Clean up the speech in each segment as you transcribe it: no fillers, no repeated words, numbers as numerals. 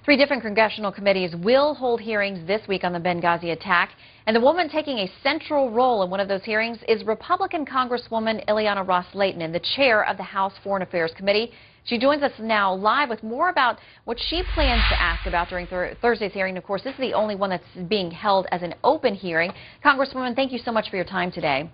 Three different congressional committees will hold hearings this week on the Benghazi attack. And the woman taking a central role in one of those hearings is Republican Congresswoman Ros-Lehtinen, the chair of the House Foreign Affairs Committee. She joins us now live with more about what she plans to ask about during Thursday's hearing. Of course, this is the only one that's being held as an open hearing. Congresswoman, thank you so much for your time today.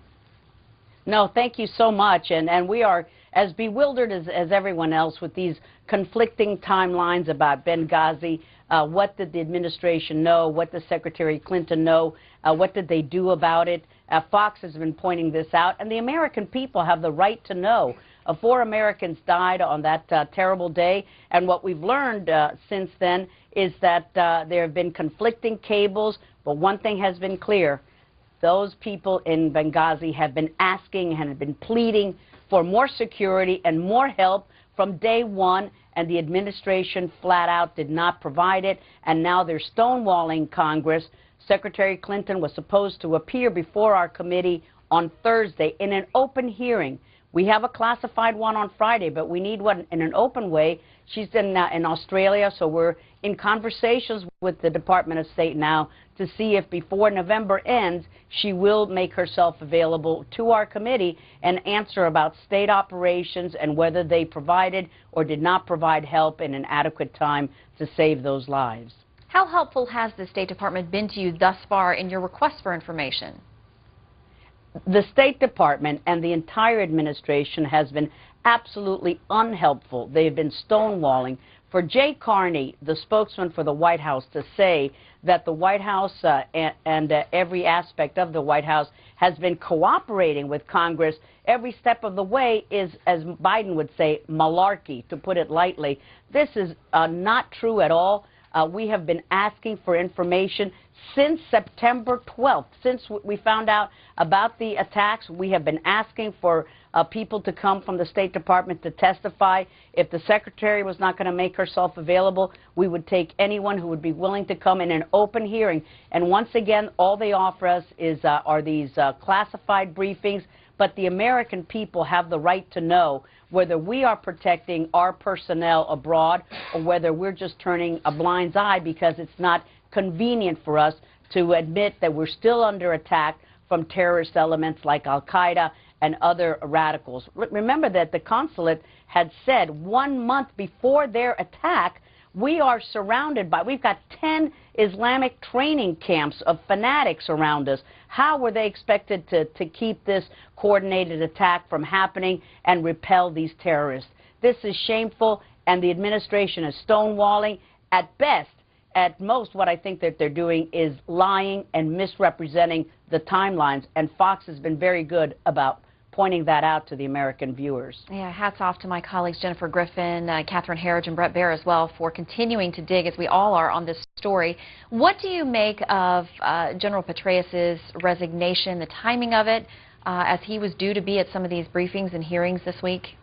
No, thank you so much. And we are as bewildered as everyone else with these conflicting timelines about Benghazi. What did the administration know? What did Secretary Clinton know? What did they do about it? Fox has been pointing this out, and the American people have the right to know. 4 Americans died on that terrible day, and what we've learned since then is that there have been conflicting cables, but one thing has been clear. Those people in Benghazi have been asking and have been pleading for more security and more help from day one, and the administration flat out did not provide it, and now they're stonewalling Congress. Secretary Clinton was supposed to appear before our committee on Thursday in an open hearing. We have a classified one on Friday, but we need one in an open way. She's in Australia, so we're in conversations with the Department of State now to see if before November ends, she will make herself available to our committee and answer about state operations and whether they provided or did not provide help in an adequate time to save those lives. How helpful has the State Department been to you thus far in your request for information? The State Department and the entire administration has been absolutely unhelpful. They've been stonewalling. For Jay Carney, the spokesman for the White House, to say that the White House and every aspect of the White House has been cooperating with Congress every step of the way is, as Biden would say, malarkey, to put it lightly. This is not true at all. We have been asking for information since September 12th. Since we found out about the attacks, we have been asking for people to come from the State Department to testify. If the Secretary was not going to make herself available, we would take anyone who would be willing to come in an open hearing. And once again, all they offer us are these classified briefings, but the American people have the right to know whether we are protecting our personnel abroad or whether we're just turning a blind eye because it's not convenient for us to admit that we're still under attack from terrorist elements like Al-Qaeda and other radicals. Remember that the consulate had said 1 month before their attack, we are surrounded by, we've got 10 Islamic training camps of fanatics around us. How were they expected to keep this coordinated attack from happening and repel these terrorists? This is shameful, and the administration is stonewalling. At best, at most, what I think that they're doing is lying and misrepresenting the timelines, and Fox has been very good about pointing that out to the American viewers. Yeah, hats off to my colleagues Jennifer Griffin, Catherine Herridge, and Brett Baer as well for continuing to dig, as we all are, on this story. What do you make of General Petraeus' resignation, the timing of it, as he was due to be at some of these briefings and hearings this week?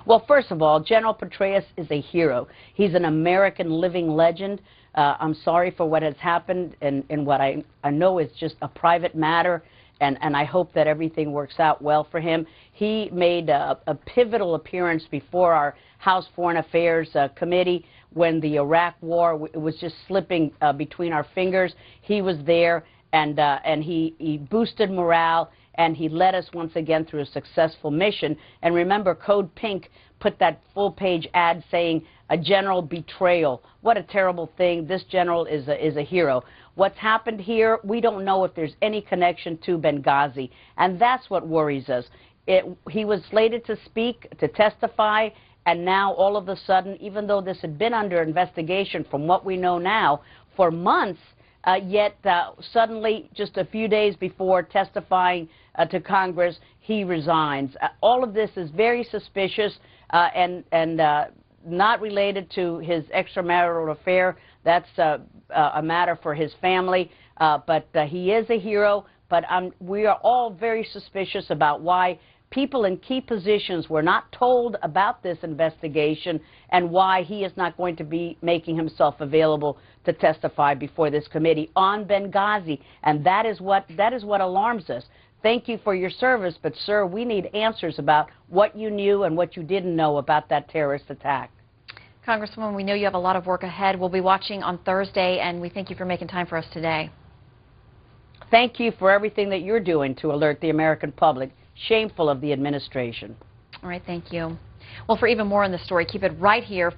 Well, first of all, General Petraeus is a hero. He's an American living legend. I'm sorry for what has happened and what I know is just a private matter, and I hope that everything works out well for him. He made a pivotal appearance before our House Foreign Affairs Committee when the Iraq War was just slipping between our fingers. He was there, and he boosted morale, and he led us once again through a successful mission. And remember, Code Pink put that full-page ad saying, "A general betrayal." What a terrible thing. This general is a hero. What's happened here, we don't know if there's any connection to Benghazi, and that's what worries us. He was slated to speak, to testify, and now all of a sudden, even though this had been under investigation from what we know now for months, yet suddenly, just a few days before testifying to Congress, he resigns. All of this is very suspicious and not related to his extramarital affair. That's a matter for his family. But he is a hero. But we are all very suspicious about why people in key positions were not told about this investigation and why he is not going to be making himself available to testify before this committee on Benghazi. And that is what alarms us. Thank you for your service, but, sir, we need answers about what you knew and what you didn't know about that terrorist attack. Congresswoman, we know you have a lot of work ahead. We'll be watching on Thursday, and we thank you for making time for us today. Thank you for everything that you're doing to alert the American public. Shameful of the administration. All right, thank you. Well, for even more on this story, keep it right here.